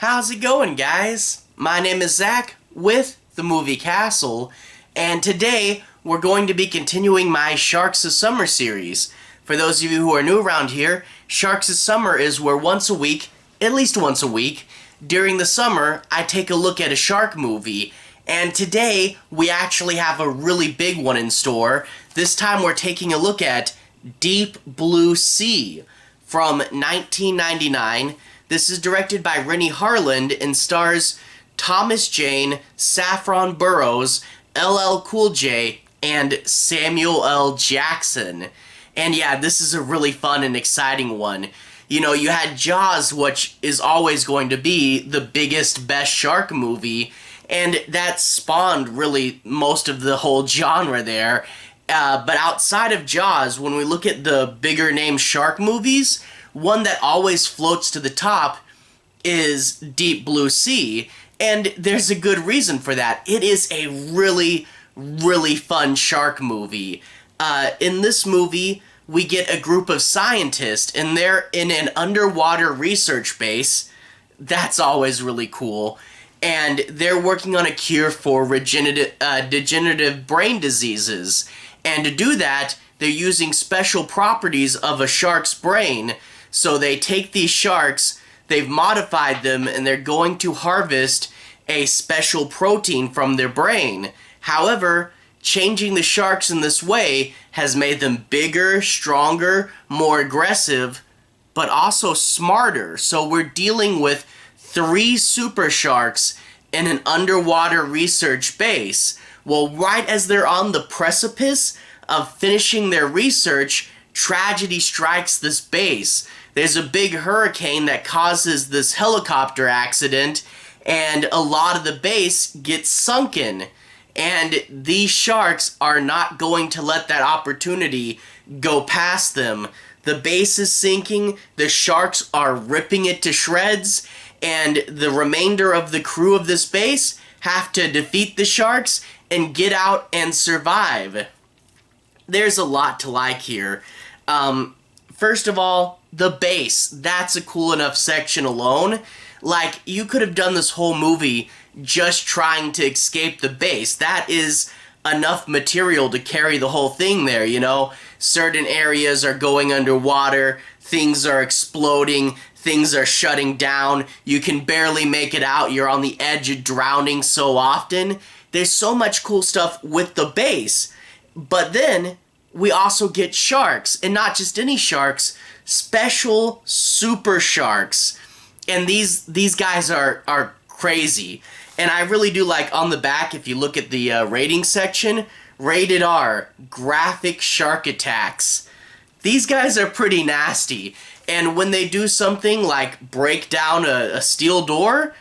How's it going, guys? My name is Zach with the Movie Castle, and today we're going to be continuing my Sharks of Summer series. For those of you who are new around here, Sharks of Summer is where once a week, at least once a week, during the summer, I take a look at a shark movie. And today, we actually have a really big one in store. This time we're taking a look at Deep Blue Sea from 1999. This is directed by Renny Harlin and stars Thomas Jane, Saffron Burrows, LL Cool J, and Samuel L. Jackson. And yeah, this is a really fun and exciting one. You know, you had Jaws, which is always going to be the biggest, best shark movie, and that spawned really most of the whole genre there. But outside of Jaws, when we look at the bigger name shark movies, one that always floats to the top is Deep Blue Sea, and there's a good reason for that. It is a really, really fun shark movie. In this movie, we get a group of scientists, and they're in an underwater research base. That's always really cool. And they're working on a cure for degenerative brain diseases. And to do that, they're using special properties of a shark's brain. So they take these sharks, they've modified them, and they're going to harvest a special protein from their brain. However, changing the sharks in this way has made them bigger, stronger, more aggressive, but also smarter. So we're dealing with 3 super sharks in an underwater research base. Well, right as they're on the precipice of finishing their research, tragedy strikes this base. There's a big hurricane that causes this helicopter accident, and a lot of the base gets sunken. And these sharks are not going to let that opportunity go past them. The base is sinking, the sharks are ripping it to shreds, and the remainder of the crew of this base have to defeat the sharks and get out and survive. There's a lot to like here. First of all, the base. That's a cool enough section alone. Like, you could have done this whole movie just trying to escape the base. That is enough material to carry the whole thing there, you know? Certain areas are going underwater, things are exploding, things are shutting down, you can barely make it out, you're on the edge of drowning so often. There's so much cool stuff with the base. But then, we also get sharks, and not just any sharks, special super sharks. And these guys are crazy. And I really do like on the back, if you look at the rating section, rated R, graphic shark attacks. These guys are pretty nasty. And when they do something like break down a steel door,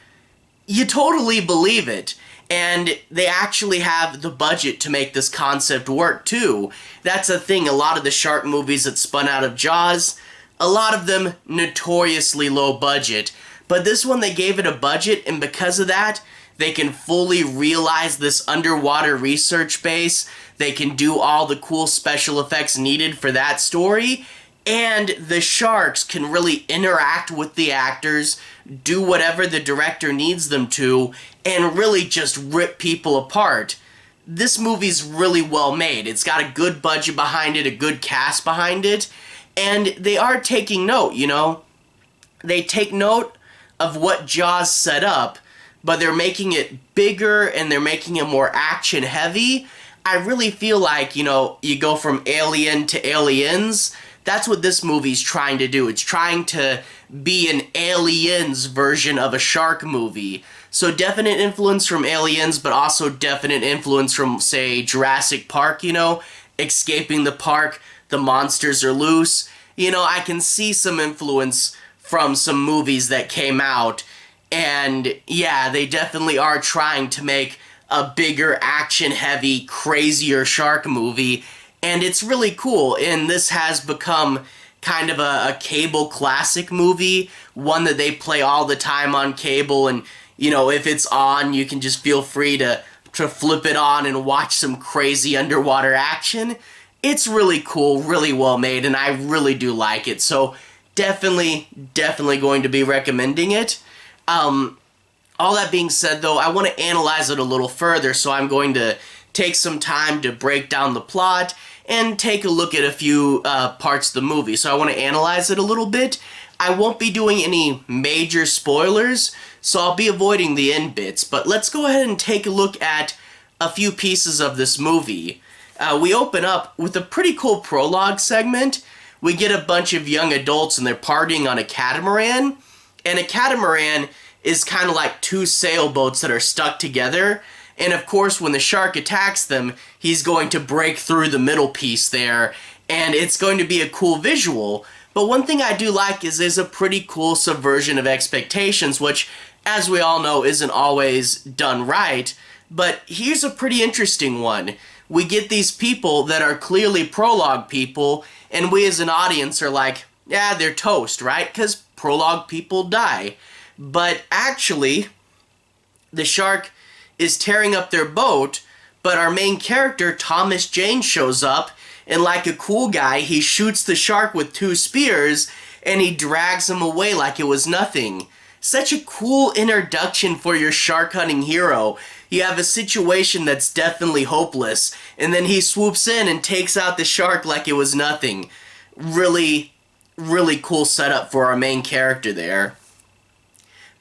you totally believe it. And they actually have the budget to make this concept work too. That's a thing, a lot of the shark movies that spun out of Jaws, a lot of them notoriously low budget. But this one, they gave it a budget, and because of that, they can fully realize this underwater research base. They can do all the cool special effects needed for that story. And the sharks can really interact with the actors, do whatever the director needs them to, and really just rip people apart. This movie's really well made. It's got a good budget behind it, a good cast behind it, and they are taking note, you know? They take note of what Jaws set up, but they're making it bigger and they're making it more action heavy. I really feel like, you know, you go from Alien to Aliens. That's what this movie's trying to do. It's trying to be an Aliens version of a shark movie. So definite influence from Aliens, but also definite influence from, say, Jurassic Park, you know? Escaping the park, the monsters are loose. You know, I can see some influence from some movies that came out. And yeah, they definitely are trying to make a bigger, action-heavy, crazier shark movie. And it's really cool, and this has become kind of a cable classic movie, one that they play all the time on cable, and, you know, if it's on, you can just feel free to flip it on and watch some crazy underwater action. It's really cool, really well made, and I really do like it, so definitely going to be recommending it. All that being said, though, I want to analyze it a little further, so I'm going to take some time to break down the plot and take a look at a few parts of the movie. So I want to analyze it a little bit. I won't be doing any major spoilers, so I'll be avoiding the end bits. But let's go ahead and take a look at a few pieces of this movie. We open up with a pretty cool prologue segment. We get a bunch of young adults and they're partying on a catamaran. And a catamaran is kind of like two sailboats that are stuck together. And of course, when the shark attacks them, he's going to break through the middle piece there. And it's going to be a cool visual. But one thing I do like is there's a pretty cool subversion of expectations, which, as we all know, isn't always done right. But here's a pretty interesting one. We get these people that are clearly prologue people, and we as an audience are like, yeah, they're toast, right? Because prologue people die. But actually, the shark is tearing up their boat, but our main character, Thomas Jane, shows up, and like a cool guy, he shoots the shark with 2 spears, and he drags him away like it was nothing. Such a cool introduction for your shark hunting hero. You have a situation that's definitely hopeless, and then he swoops in and takes out the shark like it was nothing. Really, really cool setup for our main character there.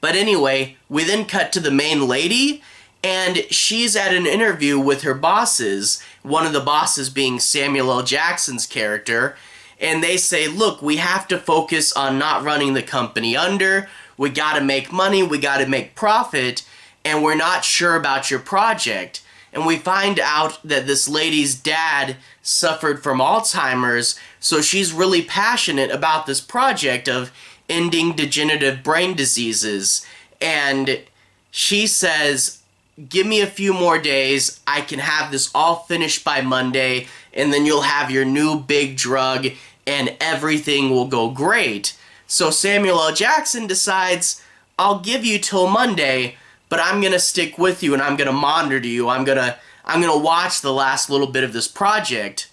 But anyway, we then cut to the main lady, and she's at an interview with her bosses, one of the bosses being Samuel L. Jackson's character, and they say, look, we have to focus on not running the company under, we gotta make money, we gotta make profit, and we're not sure about your project. And we find out that this lady's dad suffered from Alzheimer's, so she's really passionate about this project of ending degenerative brain diseases. And she says, give me a few more days, I can have this all finished by Monday, and then you'll have your new big drug, and everything will go great. So Samuel L. Jackson decides, I'll give you till Monday, but I'm gonna stick with you and I'm gonna monitor you. I'm gonna watch the last little bit of this project.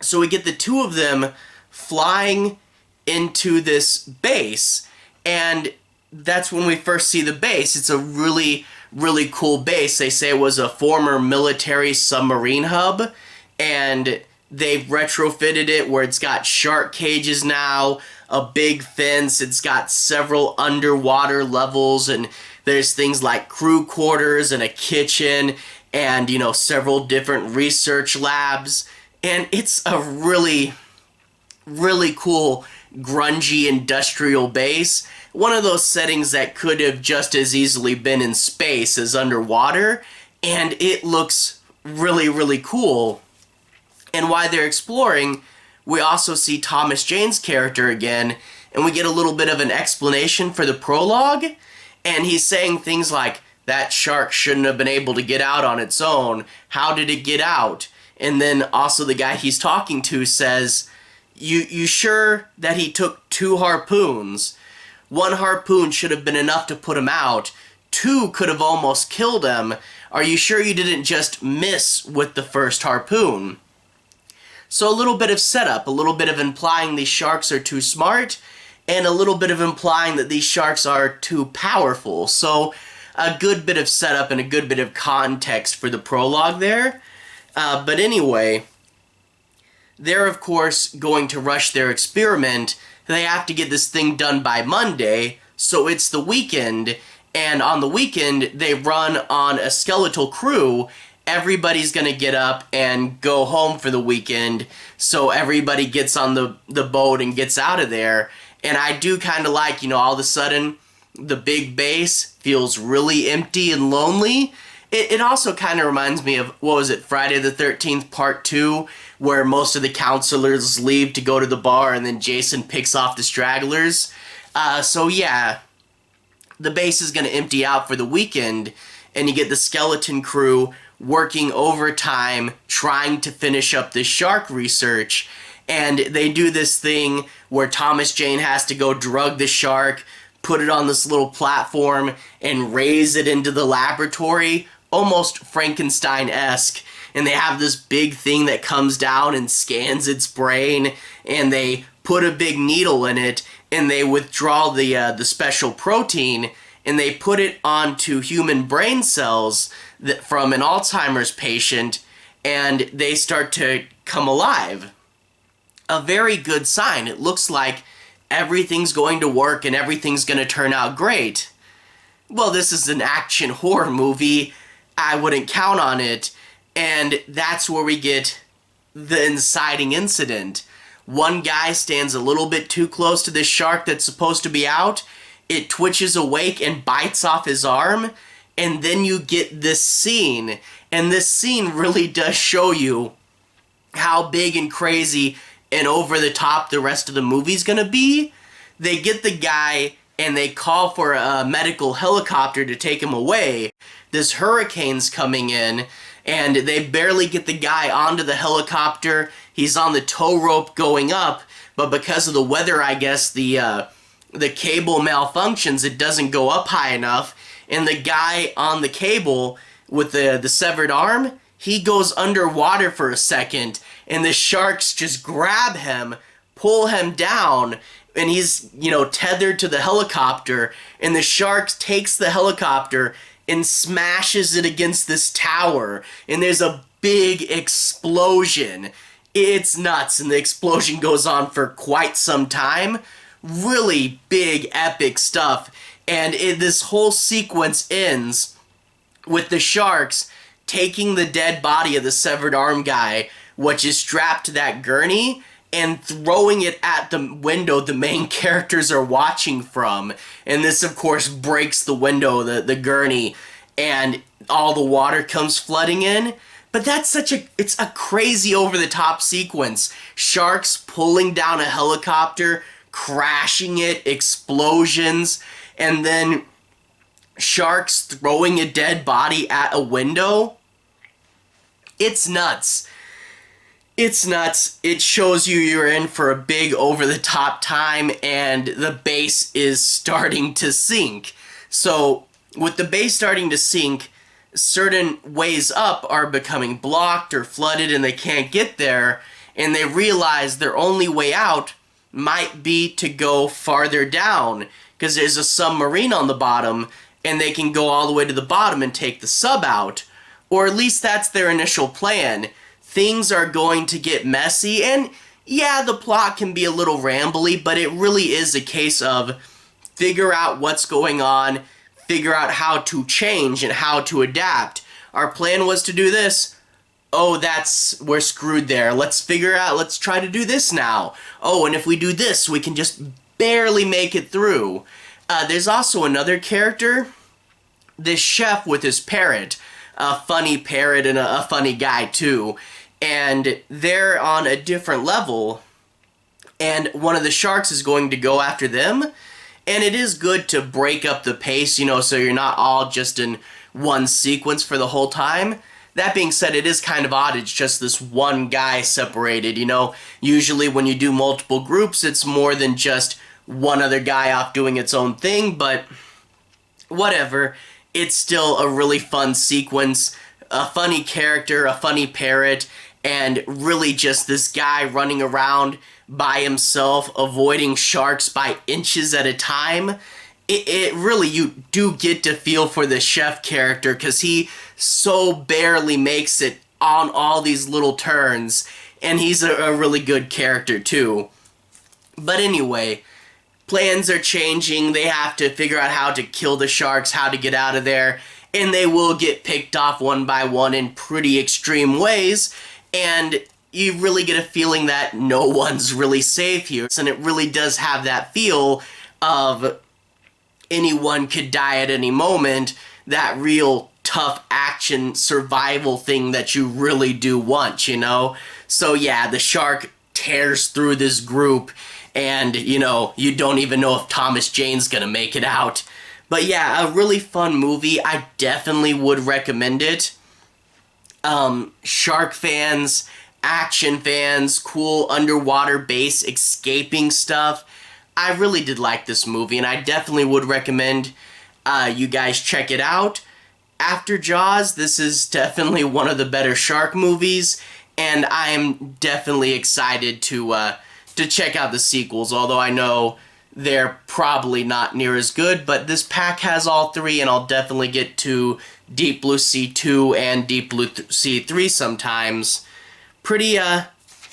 So we get the 2 of them flying into this base, and that's when we first see the base. It's a really, really cool base. They say it was a former military submarine hub, and they've retrofitted it where it's got shark cages now, a big fence, it's got several underwater levels, and there's things like crew quarters and a kitchen and, you know, several different research labs. And it's a really, really cool, grungy industrial base. One of those settings that could have just as easily been in space as underwater. And it looks really, really cool. And while they're exploring, we also see Thomas Jane's character again, and we get a little bit of an explanation for the prologue. And he's saying things like, that shark shouldn't have been able to get out on its own. How did it get out? And then also the guy he's talking to says, you sure that he took 2 harpoons? 1 harpoon should have been enough to put him out. 2 could have almost killed him. Are you sure you didn't just miss with the first harpoon? So a little bit of setup, a little bit of implying these sharks are too smart, and a little bit of implying that these sharks are too powerful. So a good bit of setup and a good bit of context for the prologue there. But anyway, they're of course going to rush their experiment. They have to get this thing done by Monday, so it's the weekend, and on the weekend they run on a skeletal crew. Everybody's gonna get up and go home for the weekend, so everybody gets on the boat and gets out of there. And I do kind of like, you know, all of a sudden the big base feels really empty and lonely. It also kind of reminds me of, what was it, Friday the 13th Part 2, where most of the counselors leave to go to the bar and then Jason picks off the stragglers. So yeah, the base is going to empty out for the weekend, and you get the skeleton crew working overtime trying to finish up this shark research. And they do this thing where Thomas Jane has to go drug the shark, put it on this little platform, and raise it into the laboratory, almost Frankenstein-esque. And they have this big thing that comes down and scans its brain, and they put a big needle in it, and they withdraw the special protein, and they put it onto human brain cells from an Alzheimer's patient, and they start to come alive. A very good sign. It looks like everything's going to work and everything's going to turn out great. Well, this is an action horror movie. I wouldn't count on it. And that's where we get the inciting incident. One guy stands a little bit too close to this shark that's supposed to be out. It twitches awake and bites off his arm. And then you get this scene. And this scene really does show you how big and crazy and over the top the rest of the movie's gonna be. They get the guy and they call for a medical helicopter to take him away. This hurricane's coming in, and they barely get the guy onto the helicopter. He's on the tow rope going up, but because of the weather, I guess, the cable malfunctions. It doesn't go up high enough, and the guy on the cable with the severed arm, he goes underwater for a second, and the sharks just grab him, pull him down, and he's, tethered to the helicopter, and the shark takes the helicopter and smashes it against this tower, and there's a big explosion. It's nuts, and the explosion goes on for quite some time. Really big, epic stuff, and this whole sequence ends with the sharks taking the dead body of the severed arm guy, which is strapped to that gurney, and throwing it at the window the main characters are watching from. And this, of course, breaks the window, the gurney, and all the water comes flooding in. But that's it's a crazy over-the-top sequence. Sharks pulling down a helicopter, crashing it, explosions, and then sharks throwing a dead body at a window. It's nuts. It's nuts. It shows you're in for a big over-the-top time, and the base is starting to sink. So, with the base starting to sink, certain ways up are becoming blocked or flooded and they can't get there, and they realize their only way out might be to go farther down, because there's a submarine on the bottom, and they can go all the way to the bottom and take the sub out. Or at least that's their initial plan. Things are going to get messy, and yeah, the plot can be a little rambly, but it really is a case of figure out what's going on, figure out how to change and how to adapt. Our plan was to do this. Oh, we're screwed there. Let's try to do this now. Oh, and if we do this, we can just barely make it through. There's also another character, this chef with his parrot, a funny parrot and a funny guy too. And they're on a different level, and one of the sharks is going to go after them. And it is good to break up the pace, so you're not all just in one sequence for the whole time. That being said, it is kind of odd. It's just this one guy separated, Usually when you do multiple groups, it's more than just one other guy off doing its own thing, but whatever. It's still a really fun sequence, a funny character, a funny parrot, and really just this guy running around by himself, avoiding sharks by inches at a time. It really, you do get to feel for the chef character, because he so barely makes it on all these little turns, and he's a really good character too. But anyway, plans are changing. They have to figure out how to kill the sharks, how to get out of there, and they will get picked off one by one in pretty extreme ways, and you really get a feeling that no one's really safe here. And it really does have that feel of anyone could die at any moment, that real tough action survival thing that you really do want, So yeah, the shark tears through this group, and, you don't even know if Thomas Jane's gonna make it out. But yeah, a really fun movie. I definitely would recommend it. Shark fans, action fans, cool underwater base escaping stuff. I really did like this movie, and I definitely would recommend you guys check it out. After Jaws, this is definitely one of the better shark movies, and I'm definitely excited to check out the sequels, although I know they're probably not near as good, but this pack has all three, and I'll definitely get to Deep Blue Sea 2 and Deep Blue Sea 3 sometimes. Pretty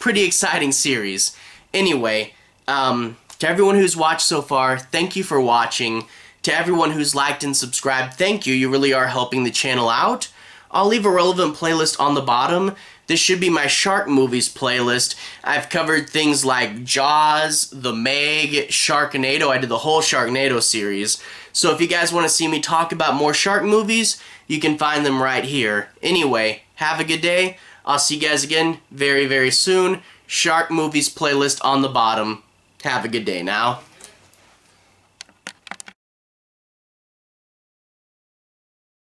exciting series. Anyway, to everyone who's watched so far, thank you for watching. To everyone who's liked and subscribed, thank you. You really are helping the channel out. I'll leave a relevant playlist on the bottom. This should be my shark movies playlist. I've covered things like Jaws, The Meg, Sharknado. I did the whole Sharknado series. So if you guys want to see me talk about more shark movies, you can find them right here. Anyway, have a good day. I'll see you guys again very, very soon. Shark movies playlist on the bottom. Have a good day now.